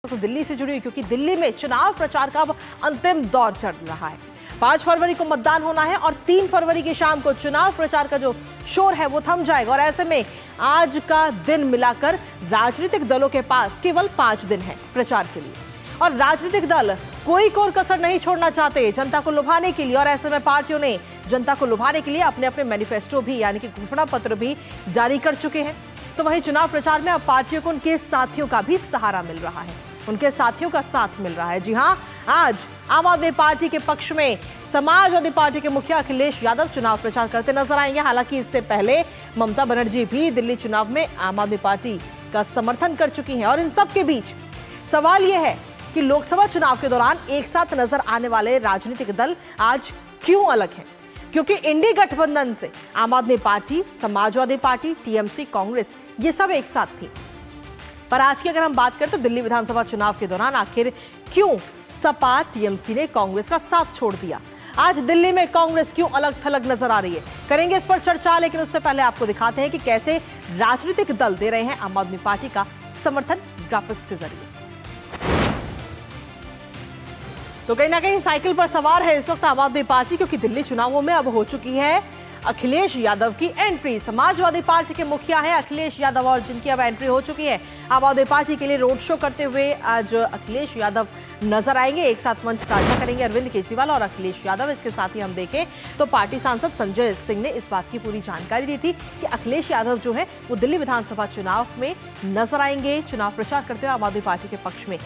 तो दिल्ली से जुड़ी हुई, क्योंकि दिल्ली में चुनाव प्रचार का अब अंतिम दौर चल रहा है। 5 फरवरी को मतदान होना है और 3 फरवरी की शाम को चुनाव प्रचार का जो शोर है वो थम जाएगा। और ऐसे में आज का दिन मिलाकर राजनीतिक दलों के पास केवल 5 दिन है प्रचार के लिए, और राजनीतिक दल कोई कोर कसर नहीं छोड़ना चाहते जनता को लुभाने के लिए। और ऐसे में पार्टियों ने जनता को लुभाने के लिए अपने अपने मैनिफेस्टो भी यानी कि घोषणा पत्र भी जारी कर चुके हैं। तो वहीं चुनाव प्रचार में अब पार्टियों को उनके साथियों का भी सहारा मिल रहा है, उनके साथियों का साथ मिल रहा है। जी हां, आज आम आदमी पार्टी के पक्ष में समाजवादी पार्टी के मुखिया अखिलेश यादव चुनाव प्रचार करते नजर आएंगे। हालांकि इससे पहले ममता बनर्जी भी दिल्ली चुनाव में आम आदमी पार्टी का समर्थन कर चुकी हैं। और इन सब के बीच सवाल यह है कि लोकसभा चुनाव के दौरान एक साथ नजर आने वाले राजनीतिक दल आज क्यों अलग हैं? क्योंकि इंडी गठबंधन से आम आदमी party, Samajwadi party, TMC, Congress ये सब एक साथ थी। पर आज की अगर हम बात करें तो दिल्ली विधानसभा चुनाव के दौरान आखिर क्यों सपा, टीएमसी ने कांग्रेस का साथ छोड़ दिया? आज दिल्ली में कांग्रेस क्यों अलग थलग नजर आ रही है? करेंगे इस पर चर्चा, लेकिन उससे पहले आपको दिखाते हैं कि कैसे राजनीतिक दल दे रहे हैं आम आदमी पार्टी का समर्थन ग्राफिक्स के जरिए। तो कहीं ना कहीं साइकिल पर सवार है इस वक्त आम आदमी पार्टी, क्योंकि दिल्ली चुनावों में अब हो चुकी है अखिलेश यादव की एंट्री। समाजवादी पार्टी के मुखिया हैं अखिलेश यादव, और जिनकी अब एंट्री हो चुकी है आम आदमी पार्टी के लिए रोड शो करते हुए आज अखिलेश यादव नजर आएंगे। एक साथ मंच साझा करेंगे अरविंद केजरीवाल और अखिलेश यादव। इसके साथ ही हम देखें तो पार्टी सांसद संजय सिंह ने इस बात की पूरी जानकारी दी थी कि अखिलेश यादव जो है वो दिल्ली विधानसभा चुनाव में नजर आएंगे, चुनाव प्रचार करते हुए आम आदमी पार्टी के पक्ष में।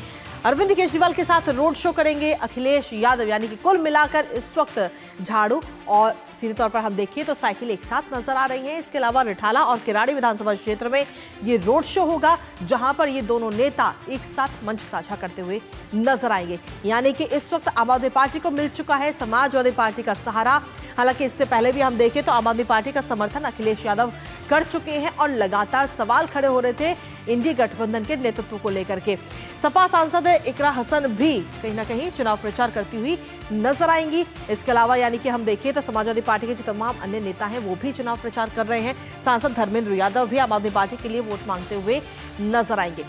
अरविंद केजरीवाल के साथ रोड शो करेंगे अखिलेश यादव, यानी कि कुल मिलाकर इस वक्त झाड़ू और सीधे तौर पर हम देखिए तो साइकिल एक साथ नजर आ रही हैं। इसके अलावा रिठाला और किराड़ी विधानसभा क्षेत्र में ये रोड शो होगा, जहां पर ये दोनों नेता एक साथ मंच साझा करते हुए नजर आएंगे। यानी कि इस वक्त आम आदमी पार्टी को मिल चुका है समाजवादी पार्टी का सहारा। हालांकि इससे पहले भी हम देखें तो आम आदमी पार्टी का समर्थन अखिलेश यादव कर चुके हैं और लगातार सवाल खड़े हो रहे थे इंडी गठबंधन के नेतृत्व को लेकर के। सपा सांसद इकरा हसन भी कहीं ना कहीं चुनाव प्रचार करती हुई नजर आएंगी। इसके अलावा यानी कि हम देखें तो समाजवादी पार्टी के जो तमाम अन्य नेता हैं वो भी चुनाव प्रचार कर रहे हैं। सांसद धर्मेंद्र यादव भी आम आदमी पार्टी के लिए वोट मांगते हुए नजर आएंगे।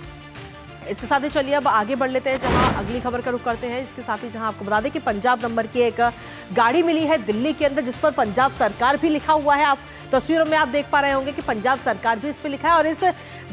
इसके साथ ही चलिए अब आगे बढ़ लेते हैं, जहां अगली खबर का रुख करते हैं। इसके साथ ही जहां आपको बता दें कि पंजाब नंबर की एक गाड़ी मिली है दिल्ली के अंदर, जिस पर पंजाब सरकार भी लिखा हुआ है। आप तस्वीरों में आप देख पा रहे होंगे कि पंजाब सरकार भी इस पे लिखा है। और इस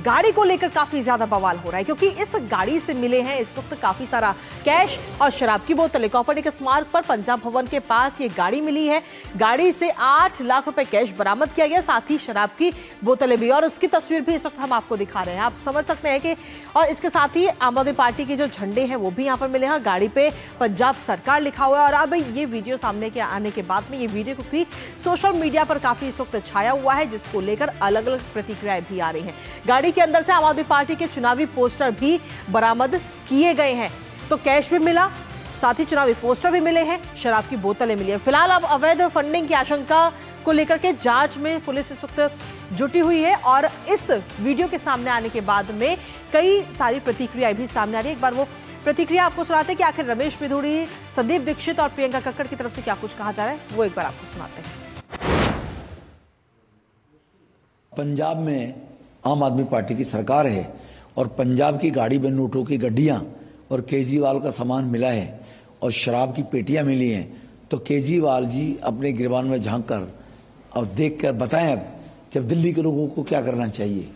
गाड़ी को लेकर काफी ज्यादा बवाल हो रहा है, क्योंकि इस गाड़ी से मिले हैं इस वक्त काफी सारा कैश और शराब की बोतलें। कॉपर्निकस मार्ग पर पंजाब भवन के पास ये गाड़ी मिली है। गाड़ी से 8 लाख रुपए कैश बरामद किया गया, साथ ही शराब की बोतलें भी, और उसकी तस्वीर भी इस वक्त हम आपको दिखा रहे हैं। आप समझ सकते हैं कि और इसके साथ ही आम आदमी पार्टी के जो झंडे हैं वो भी यहाँ पर मिले हैं। गाड़ी पे पंजाब सरकार लिखा हुआ है। और अब ये वीडियो सामने के आने के बाद में ये वीडियो क्योंकि सोशल मीडिया पर काफी इस वक्त छाया हुआ है, जिसको लेकर अलग अलग प्रतिक्रियाएं भी आ रही हैं। गाड़ी के अंदर से आम आदमी पार्टी के चुनावी पोस्टर भी बरामद किए गए हैं। तो कैश भी मिला, साथ ही चुनावी पोस्टर भी मिले हैं, शराब की बोतलें मिली है। फिलहाल अब अवैध फंडिंग की आशंका को लेकर के जांच में पुलिस इस वक्त जुटी हुई है। और इस वीडियो के सामने आने के बाद में कई सारी प्रतिक्रियाएं भी सामने आ रही है। एक बार वो प्रतिक्रिया आपको सुनाते हैं कि आखिर रमेश बिधूड़ी, संदीप दीक्षित और प्रियंका कक्कड़ की तरफ से क्या कुछ कहा जा रहा है, वो एक बार आपको सुनाते हैं। पंजाब में आम आदमी पार्टी की सरकार है और पंजाब की गाड़ी में नोटों की गड्डियां और केजरीवाल का सामान मिला है और शराब की पेटियां मिली हैं, तो केजरीवाल जी अपने गिरबान में झांक कर और देख कर बताएं अब कि अब दिल्ली के लोगों को क्या करना चाहिए।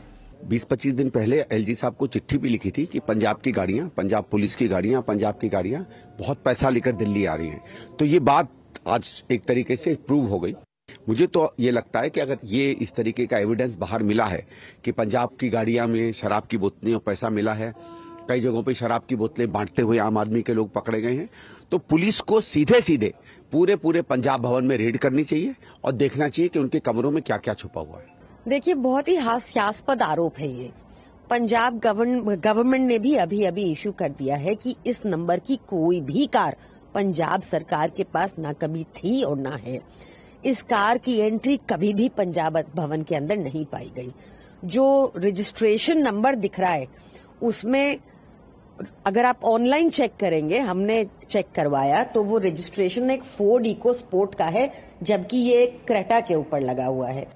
20-25 दिन पहले एलजी साहब को चिट्ठी भी लिखी थी कि पंजाब की गाड़ियां, पंजाब पुलिस की गाड़ियां, पंजाब की गाड़ियां बहुत पैसा लेकर दिल्ली आ रही हैं। तो ये बात आज एक तरीके से प्रूव हो गई। मुझे तो ये लगता है कि अगर ये इस तरीके का एविडेंस बाहर मिला है कि पंजाब की गाड़ियां में शराब की बोतलें और पैसा मिला है, कई जगहों पे शराब की बोतलें बांटते हुए आम आदमी के लोग पकड़े गए हैं, तो पुलिस को सीधे सीधे पूरे पंजाब भवन में रेड करनी चाहिए और देखना चाहिए कि उनके कमरों में क्या क्या छुपा हुआ है। देखिए, बहुत ही हास्यास्पद आरोप है ये। पंजाब गवर्नमेंट ने भी अभी इशू कर दिया है कि इस नंबर की कोई भी कार पंजाब सरकार के पास ना कभी थी और ना है। इस कार की एंट्री कभी भी पंजाब भवन के अंदर नहीं पाई गई। जो रजिस्ट्रेशन नंबर दिख रहा है उसमें अगर आप ऑनलाइन चेक करेंगे, हमने चेक करवाया, तो वो रजिस्ट्रेशन एक फोर्ड इको स्पोर्ट का है, जबकि ये क्रेटा के ऊपर लगा हुआ है।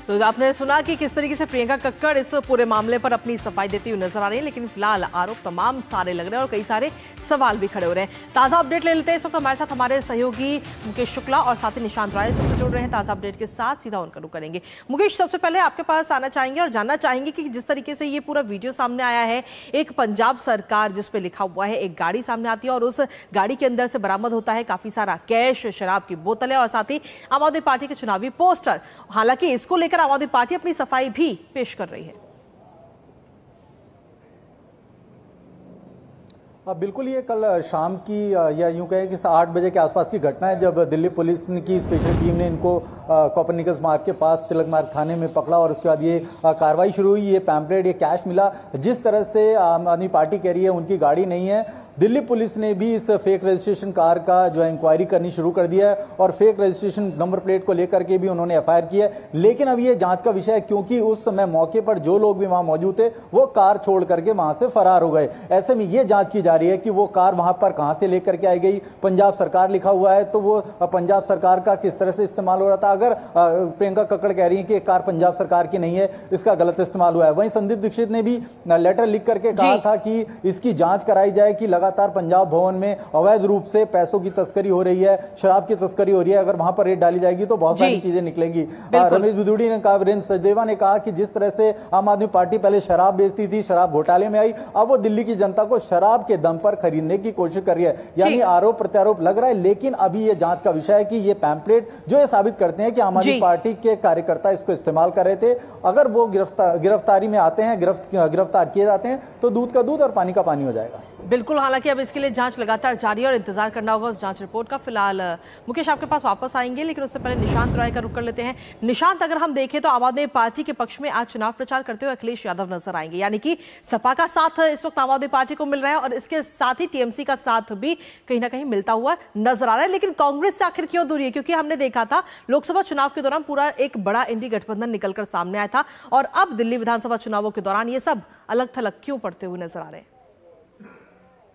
तो आपने सुना कि किस तरीके से प्रियंका कक्कड़ इस पूरे मामले पर अपनी सफाई देती हुई नजर आ रही है, लेकिन फिलहाल आरोप तमाम सारे लग रहे हैं और कई सारे सवाल भी खड़े हो रहे हैं। ताजा अपडेट ले लेते हैं। इस वक्त हमारे साथ हमारे सहयोगी मुकेश शुक्ला और साथ ही निशांत राय इस वक्त जुड़ रहे हैं ताजा अपडेट के साथ, सीधा उनका रुख करेंगे। मुकेश, सबसे पहले आपके पास आना चाहेंगे और जानना चाहेंगे कि जिस तरीके से ये पूरा वीडियो सामने आया है, एक पंजाब सरकार जिस पे लिखा हुआ है, एक गाड़ी सामने आती है और उस गाड़ी के अंदर से बरामद होता है काफी सारा कैश, शराब की बोतलें और साथ ही आम आदमी पार्टी के चुनावी पोस्टर। हालांकि इसको लेकर आम आदमी पार्टी अपनी सफाई भी पेश कर रही है। बिल्कुल, ये कल शाम की या यूं कहें कि 8 बजे के आसपास की घटना है, जब दिल्ली पुलिस की स्पेशल टीम ने इनको कोपरनिकस मार्ग के पास तिलक मार्ग थाने में पकड़ा और उसके बाद ये कार्रवाई शुरू हुई। ये पैम्पलेट, ये कैश मिला। जिस तरह से आम आदमी पार्टी कह रही है उनकी गाड़ी नहीं है, दिल्ली पुलिस ने भी इस फेक रजिस्ट्रेशन कार का जो है इंक्वायरी करनी शुरू कर दिया है और फेक रजिस्ट्रेशन नंबर प्लेट को लेकर के भी उन्होंने एफआईआर की है। लेकिन अब ये जांच का विषय है, क्योंकि उस समय मौके पर जो लोग भी वहां मौजूद थे वो कार छोड़ करके वहां से फरार हो गए। ऐसे में ये जांच की जा रही है कि वो कार वहां पर कहां से लेकर के आई गई। पंजाब सरकार लिखा हुआ है, तो वो पंजाब सरकार का किस तरह से इस्तेमाल हो रहा था। अगर प्रियंका कक्कड़ कह रही है कि कार पंजाब सरकार की नहीं है, इसका गलत इस्तेमाल हुआ है। वहीं संदीप दीक्षित ने भी लेटर लिख करके कहा था कि इसकी जांच कराई जाए कि लगातार पंजाब भवन में अवैध रूप से पैसों की तस्करी हो रही है, शराब की तस्करी हो रही है। अगर वहां पर रेड डाली जाएगी तो बहुत सारी चीजें निकलेंगी। रमेश बिदुड़ी ने कहा, वीरेंद्र सचदेवा ने कहा कि जिस तरह से आम आदमी पार्टी पहले शराब बेचती थी, शराब घोटाले में आई, अब वो दिल्ली की जनता को शराब के दम पर खरीदने की कोशिश कर रही है। यानी आरोप प्रत्यारोप लग रहा है। लेकिन अभी ये जांच का विषय है कि ये पैम्पलेट जो ये साबित करते हैं कि आम आदमी पार्टी के कार्यकर्ता इसको इस्तेमाल कर रहे थे, अगर वो गिरफ्तारी में आते हैं, गिरफ्तार किए जाते हैं, तो दूध का दूध और पानी का पानी हो जाएगा। बिल्कुल, हालांकि अब इसके लिए जांच लगातार जारी है और इंतजार करना होगा उस जांच रिपोर्ट का। फिलहाल मुकेश आपके पास वापस आएंगे, लेकिन उससे पहले निशांत राय का रुख कर लेते हैं। निशांत, अगर हम देखें तो आम आदमी पार्टी के पक्ष में आज चुनाव प्रचार करते हुए अखिलेश यादव नजर आएंगे, यानी कि सपा का साथ इस वक्त आम आदमी पार्टी को मिल रहा है और इसके साथ ही टीएमसी का साथ भी कहीं ना कहीं मिलता हुआ नजर आ रहा है। लेकिन कांग्रेस से आखिर क्यों दूरी है? क्योंकि हमने देखा था लोकसभा चुनाव के दौरान पूरा एक बड़ा इंडी गठबंधन निकलकर सामने आया था और अब दिल्ली विधानसभा चुनावों के दौरान ये सब अलग थलग क्यों पड़ते हुए नजर आ रहे हैं?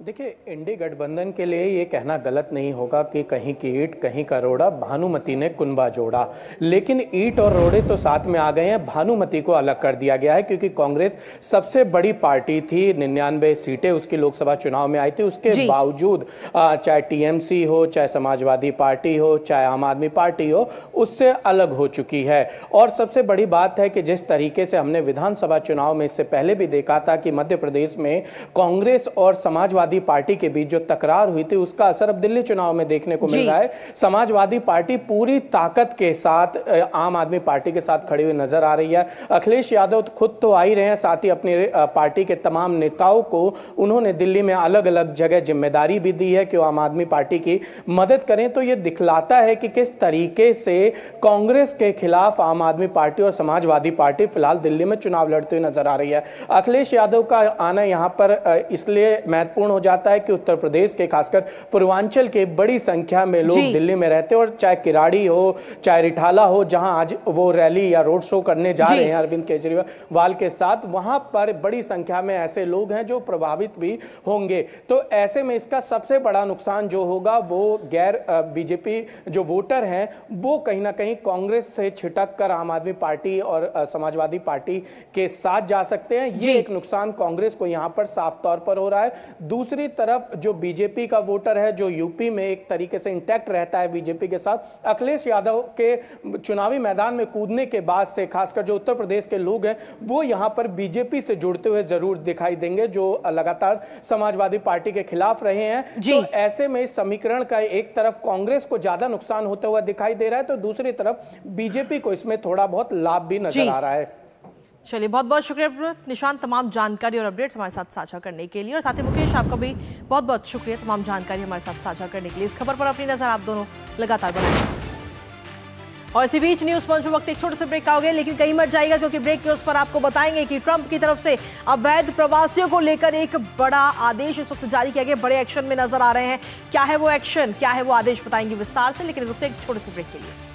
देखिए, इंडी गठबंधन के लिए ये कहना गलत नहीं होगा कि कहीं की ईंट कहीं का रोड़ा, भानुमति ने कुनबा जोड़ा। लेकिन ईंट और रोड़े तो साथ में आ गए हैं, भानुमति को अलग कर दिया गया है, क्योंकि कांग्रेस सबसे बड़ी पार्टी थी, 99 सीटें उसकी लोकसभा चुनाव में आई थी। उसके बावजूद चाहे टीएमसी हो, चाहे समाजवादी पार्टी हो, चाहे आम आदमी पार्टी हो, उससे अलग हो चुकी है। और सबसे बड़ी बात है कि जिस तरीके से हमने विधानसभा चुनाव में इससे पहले भी देखा था कि मध्य प्रदेश में कांग्रेस और समाजवादी पार्टी के बीच जो तकरार हुई थी, उसका असर अब दिल्ली चुनाव में देखने को मिल रहा है। समाजवादी पार्टी पूरी ताकत के साथ आम आदमी पार्टी के साथ खड़ी हुई नजर आ रही है। अखिलेश यादव खुद तो आ ही रहे हैं, साथ ही अपनी पार्टी के तमाम नेताओं को उन्होंने दिल्ली में अलग अलग जगह जिम्मेदारी भी दी है कि वो आम आदमी पार्टी की मदद करें। तो ये दिखलाता है कि किस तरीके से कांग्रेस के खिलाफ आम आदमी पार्टी और समाजवादी पार्टी फिलहाल दिल्ली में चुनाव लड़ते हुए नजर आ रही है। अखिलेश यादव का आना यहां पर इसलिए महत्वपूर्ण जाता है कि उत्तर प्रदेश के खासकर पूर्वांचल के बड़ी संख्या में लोग दिल्ली में रहते हैं और चाहे किराड़ी हो, चाहे रिठाला हो, जहां आज वो रैली या रोड शो करने जा रहे हैं अरविंद केजरीवाल के साथ, वहां पर बड़ी संख्या में ऐसे लोग हैं जो प्रभावित भी होंगे। तो ऐसे में इसका सबसे बड़ा नुकसान जो होगा वो गैर बीजेपी जो वोटर हैं वो कहीं ना कहीं कांग्रेस से छिटक कर आम आदमी पार्टी और समाजवादी पार्टी के साथ जा सकते हैं। ये एक नुकसान कांग्रेस को यहां पर साफ तौर पर हो रहा है। दूसरी तरफ जो बीजेपी का वोटर है, जो यूपी में एक तरीके से इंटैक्ट रहता है बीजेपी के साथ, अखिलेश यादव के चुनावी मैदान में कूदने के बाद से खासकर जो उत्तर प्रदेश के लोग हैं वो यहां पर बीजेपी से जुड़ते हुए जरूर दिखाई देंगे, जो लगातार समाजवादी पार्टी के खिलाफ रहे हैं। तो ऐसे में इस समीकरण का एक तरफ कांग्रेस को ज्यादा नुकसान होता हुआ दिखाई दे रहा है, तो दूसरी तरफ बीजेपी को इसमें थोड़ा बहुत लाभ भी नजर आ रहा है। चलिए, बहुत बहुत शुक्रिया निशांत, तमाम जानकारी और अपडेट्स हमारे साथ साझा करने के लिए। और साथ ही मुकेश, आपका भी बहुत बहुत शुक्रिया तमाम जानकारी हमारे साथ साझा करने के लिए। इस खबर पर अपनी नजर आप दोनों लगातार बनाएं। और इसी बीच न्यूज पंच में वक्त एक छोटे से ब्रेक का हो गया, लेकिन कहीं मत जाएगा क्योंकि ब्रेक के उस पर आपको बताएंगे कि ट्रंप की तरफ से अवैध प्रवासियों को लेकर एक बड़ा आदेश इस वक्त जारी किया गया। बड़े एक्शन में नजर आ रहे हैं। क्या है वो एक्शन, क्या है वो आदेश, बताएंगे विस्तार से, लेकिन रुकते एक छोटे से ब्रेक के लिए।